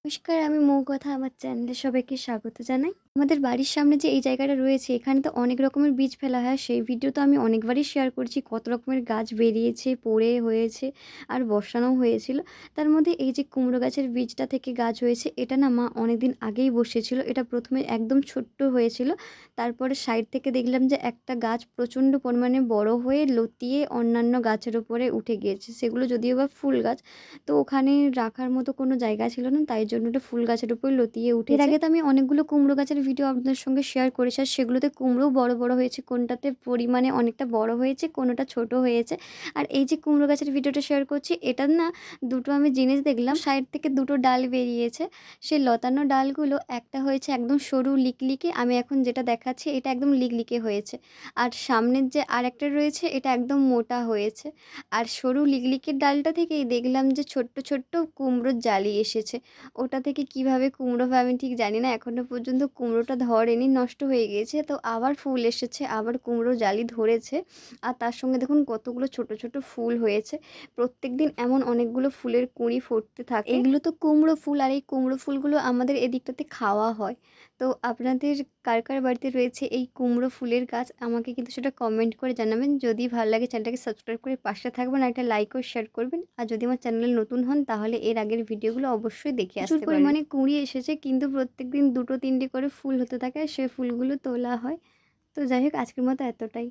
নমস্কার, আমি মৌকথা আমার চ্যানেলে সবাইকে স্বাগত জানাই। আমাদের বাড়ির সামনে যে এই জায়গাটা রয়েছে এখানে তো অনেক রকমের বীজ ফেলা হয়। সেই ভিডিও তো আমি অনেকবারই শেয়ার করেছি। কত রকমের গাছ বেরিয়েছে, পড়ে হয়েছে আর বসানোও হয়েছিল। তার মধ্যে এই যে কুমড়ো গাছের বীজটা থেকে গাছ হয়েছে এটা না মা অনেকদিন আগেই বসিয়েছিল। এটা ১ম এ একদম ছোট্ট হয়েছিল। তারপরে সাইড থেকে দেখলাম যে একটা গাছ প্রচণ্ড পরিমাণে বড় হয়ে লতিয়ে অন্যান্য গাছের উপরে উঠে গিয়েছে। সেগুলো যদিও বা ফুল গাছ। তো ওখানে রাখার মতো কোনো জায়গা ছিল না, তাই জন্য ওটা ফুল গাছের উপর লতিয়ে উঠেছে। এর আগে তো আমি অনেকগুলো কুমড়ো গাছের ভিডিও আপনাদের সঙ্গে শেয়ার করেছি, আর সেগুলোতে কুমড়োও বড় বড় হয়েছে, কোনটাতে পরিমাণে অনেকটা বড় হয়েছে, কোনোটা ছোট হয়েছে। আর এই যে কুমড়ো গাছের ভিডিওটা শেয়ার করছি এটার না দুটো আমি জিনিস দেখলাম, সাইড থেকে দুটো ডাল বেরিয়েছে। সেই লতানো ডালগুলো একটা হয়েছে একদম সরু লিকলিকে, আমি এখন যেটা দেখাচ্ছি এটা একদম লিকলিকে হয়েছে। আর সামনের যে আরেকটা রয়েছে এটা একদম মোটা হয়েছে। আর সরু লিকলিকের ডালটা থেকেই দেখলাম যে ছোট্ট ছোট্ট কুমড়োর জালি এসেছে। ওটা থেকে কিভাবে কুমড়ো হবে আমি ঠিক জানি না, এখনও পর্যন্ত কুমড়োটা ধরেনি, নষ্ট হয়ে গিয়েছে। তো আবার ফুল এসেছে, আবার কুমড়ো জালি ধরেছে। আর তার সঙ্গে দেখুন কতগুলো ছোট ছোট ফুল হয়েছে। প্রত্যেকদিন এমন অনেকগুলো ফুলের কুঁড়ি ফুটতে থাকে। এগুলো তো কুমড়ো ফুল, আর এই কুমড়ো ফুলগুলো আমাদের এদিকটাতে খাওয়া হয়। তো আপনাদের কার কার বাড়িতে রয়েছে এই কুমড়ো ফুলের গাছ আমাকে কিন্তু সেটা কমেন্ট করে জানাবেন। যদি ভালো লাগে চ্যানেলটাকে সাবস্ক্রাইব করে পাশে থাকবেন, আর একটা লাইক ও শেয়ার করবেন। আর যদি আমার চ্যানেলে নতুন হন তাহলে এর আগের ভিডিওগুলো অবশ্যই দেখে আসতে পারেন। প্রচুর পরিমাণে কুঁড়ি এসেছে, কিন্তু প্রত্যেকদিন ২টো ৩টে করে ফুল হতে থাকে, আর সে ফুলগুলো তোলা হয়। তো যাই হোক, আজকের মতো এতটাই।